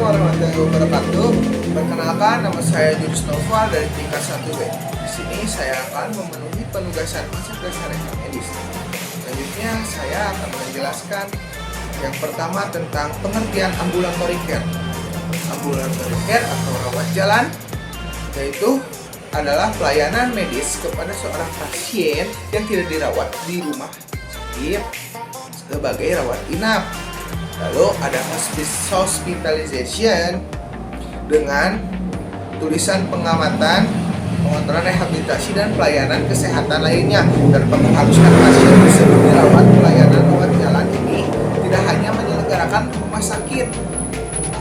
warahmatullahi wabarakatuh. Perkenalkan, nama saya Jurus Nova dari tingkat 1B. Di sini saya akan memenuhi penugasan konsep dasar rekam medis. Selanjutnya saya akan menjelaskan yang pertama tentang pengertian ambulatory care. Ambulatory care atau rawat jalan yaitu adalah pelayanan medis kepada seorang pasien yang tidak dirawat di rumah sakit sebagai rawat inap. Lalu ada hospitalization dengan tulisan pengamatan, pengontrolan, rehabilitasi dan pelayanan kesehatan lainnya, dan mengharuskan pasien tersebut dirawat. Pelayanan rawat jalan ini tidak hanya menyelenggarakan rumah sakit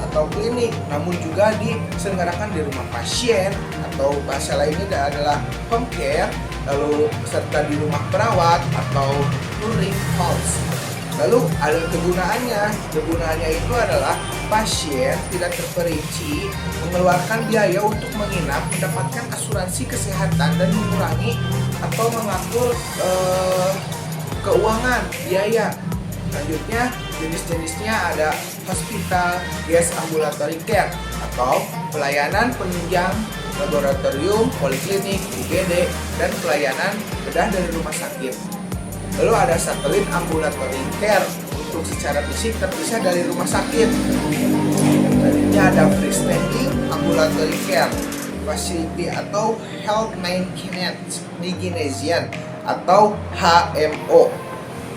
atau klinik, namun juga diselenggarakan di rumah pasien atau bahasa lainnya adalah home care, lalu serta di rumah perawat atau touring house. Lalu ada kegunaannya itu adalah pasien tidak terperinci mengeluarkan biaya untuk menginap, mendapatkan asuransi kesehatan dan mengurangi atau mengatur keuangan biaya. Selanjutnya jenis-jenisnya ada hospital guest ambulatory care atau pelayanan penunjang laboratorium, poliklinik, IGD, dan pelayanan bedah dari rumah sakit. Lalu ada satelit ambulatory care untuk secara fisik terpisah dari rumah sakit. Selanjutnya ada freestanding ambulatory care facility atau health maintenance Indonesian atau HMO.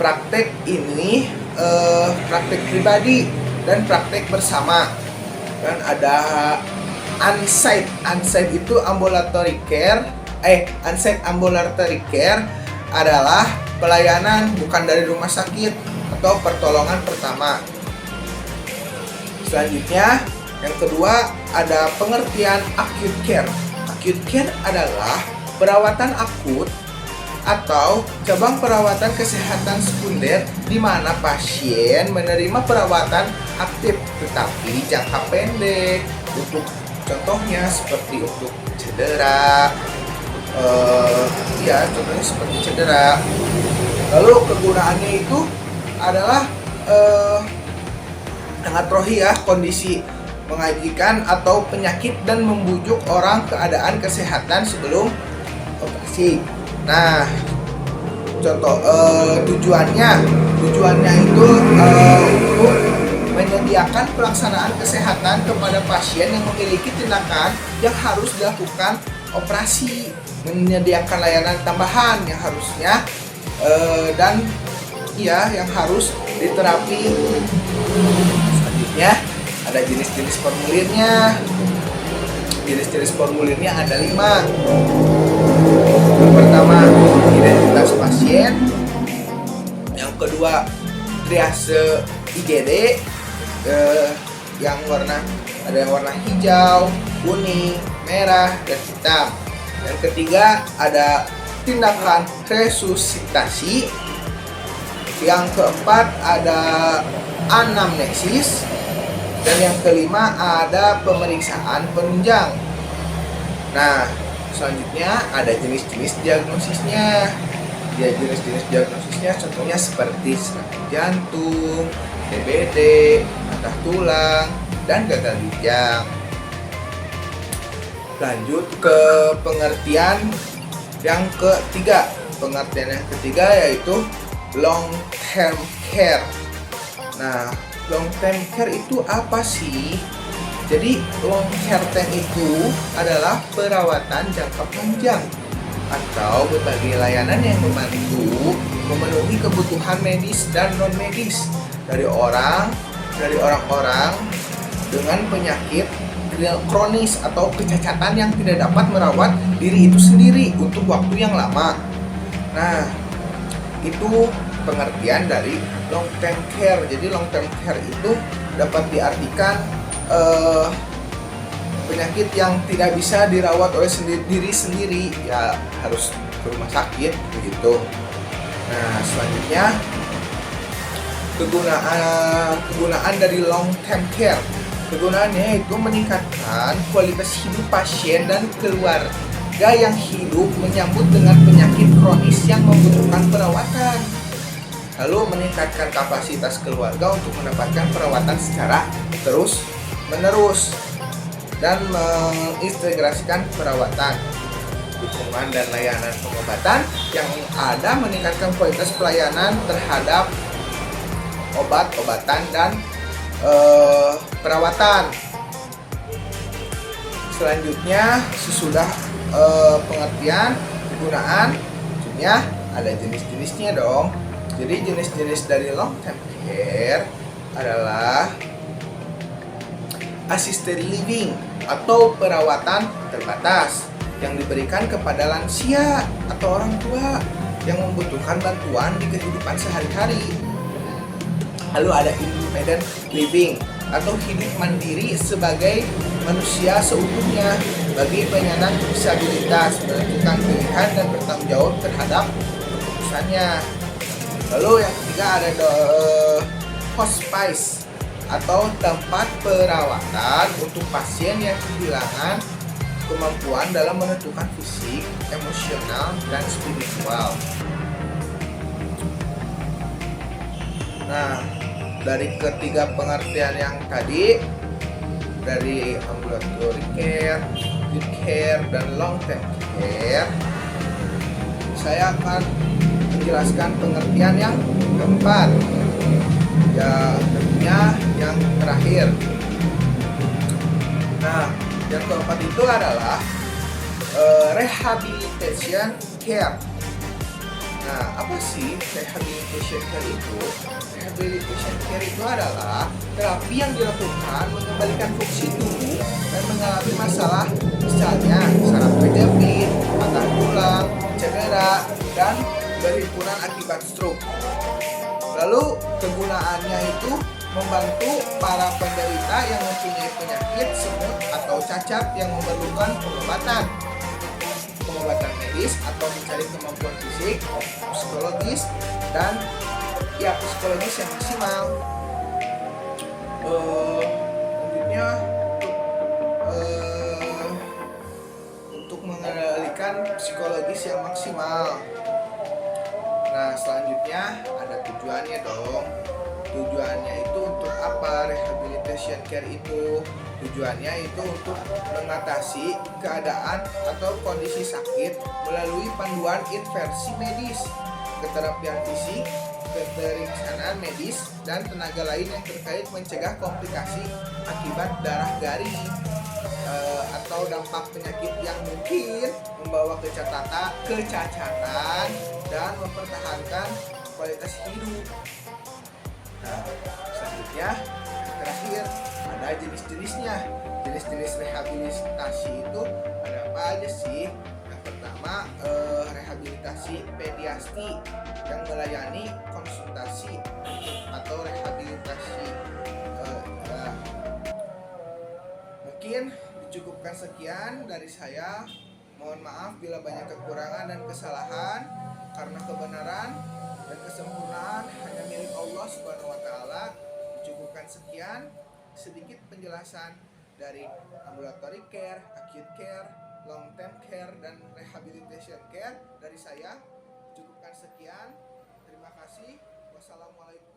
Praktek ini praktek pribadi dan praktek bersama. Dan ada on-site itu ambulatory care. On-site ambulatory care adalah pelayanan bukan dari rumah sakit atau pertolongan pertama. Selanjutnya, yang kedua ada pengertian acute care. Acute care adalah perawatan akut atau cabang perawatan kesehatan sekunder di mana pasien menerima perawatan aktif tetapi jangka pendek untuk contohnya seperti untuk cedera, contohnya seperti cedera. Lalu kegunaannya itu adalah sangat rohi ya, kondisi mengajikan atau penyakit dan membujuk orang keadaan kesehatan sebelum operasi. Nah, contoh tujuannya itu untuk menyediakan pelaksanaan kesehatan kepada pasien yang memiliki tindakan yang harus dilakukan operasi, menyediakan layanan tambahan yang harusnya yang harus diterapi. Selanjutnya ada jenis-jenis formulirnya. Jenis-jenis formulirnya ada 5. Yang pertama identitas pasien, yang kedua triase IGD, yang ada yang warna hijau, kuning, merah, dan hitam. Yang ketiga ada tindakan resusitasi. Yang keempat ada anamnesis, dan yang kelima ada pemeriksaan penunjang. Nah, selanjutnya ada jenis-jenis diagnosisnya. Jenis-jenis diagnosisnya contohnya seperti serangan jantung, DBD, patah tulang, dan gagal ginjal. Lanjut ke pengertian yang ketiga. Pengertian yang ketiga yaitu long term care. Nah, long term care itu apa sih? Jadi long term itu adalah perawatan jangka panjang atau berbagai layanan yang membantu memenuhi kebutuhan medis dan non medis dari orang-orang dengan penyakit kronis atau kecacatan yang tidak dapat merawat diri itu sendiri untuk waktu yang lama. Nah, itu pengertian dari long term care. Jadi long term care itu dapat diartikan penyakit yang tidak bisa dirawat oleh diri sendiri, ya harus ke rumah sakit begitu. Nah, selanjutnya kegunaan dari long term care. Kegunaannya itu meningkatkan kualitas hidup pasien dan keluarga yang hidup menyambut dengan penyakit kronis yang membutuhkan perawatan. Lalu meningkatkan kapasitas keluarga untuk mendapatkan perawatan secara terus menerus dan mengintegrasikan perawatan, dukungan dan layanan pengobatan yang ada, meningkatkan kualitas pelayanan terhadap obat-obatan dan perawatan. Selanjutnya, sesudah pengertian penggunaan, tentunya ada jenis-jenisnya dong. Jadi jenis-jenis dari long term care adalah assisted living atau perawatan terbatas yang diberikan kepada lansia atau orang tua yang membutuhkan bantuan di kehidupan sehari-hari. Lalu ada independent living atau hidup mandiri sebagai manusia seutuhnya bagi penyandang disabilitas, menentukan pilihan dan bertanggung jawab terhadap keputusannya. Lalu yang ketiga ada hospice atau tempat perawatan untuk pasien yang kehilangan kemampuan dalam menentukan fisik, emosional, dan spiritual. Nah, dari ketiga pengertian yang tadi, dari ambulatory care, acute care, dan long term care, saya akan menjelaskan pengertian yang keempat, ya tentunya yang terakhir. Nah, yang keempat itu adalah rehabilitation care. Nah, apa sih rehabilitation care itu? Rehabilitation care itu adalah terapi yang dilakukan mengembalikan fungsi tubuh dan mengalami masalah, misalnya saraf kejepit, patah tulang, cedera, dan berhimpunan akibat stroke. Lalu kegunaannya itu membantu para penderita yang mempunyai penyakit semut atau cacat yang memerlukan pengobatan medis atau mencari kemampuan fisik, psikologis, dan psikologis yang maksimal. Selanjutnya untuk mengendalikan psikologis yang maksimal. Nah, selanjutnya ada tujuannya dong. Tujuannya itu untuk apa rehabilitation care itu? Tujuannya itu untuk mengatasi keadaan atau kondisi sakit melalui panduan intervensi medis, keterapian fisik, keteriksanan medis, dan tenaga lain yang terkait mencegah komplikasi akibat darah garing atau dampak penyakit yang mungkin membawa kecacatan dan mempertahankan kualitas hidup. Nah, selanjutnya terakhir ada jenis-jenisnya. Jenis-jenis rehabilitasi itu ada apa aja sih? Yang pertama, rehabilitasi pediatri yang melayani konsultasi atau rehabilitasi. Mungkin dicukupkan sekian dari saya. Mohon maaf bila banyak kekurangan dan kesalahan, karena kebenaran dan kesempurnaan hanya milik Allah Subhanahu wa taala. Dicukupkan sekian sedikit penjelasan dari ambulatory care, acute care, long term care, dan rehabilitation care dari saya. Cukupkan sekian. Terima kasih. Wassalamualaikum.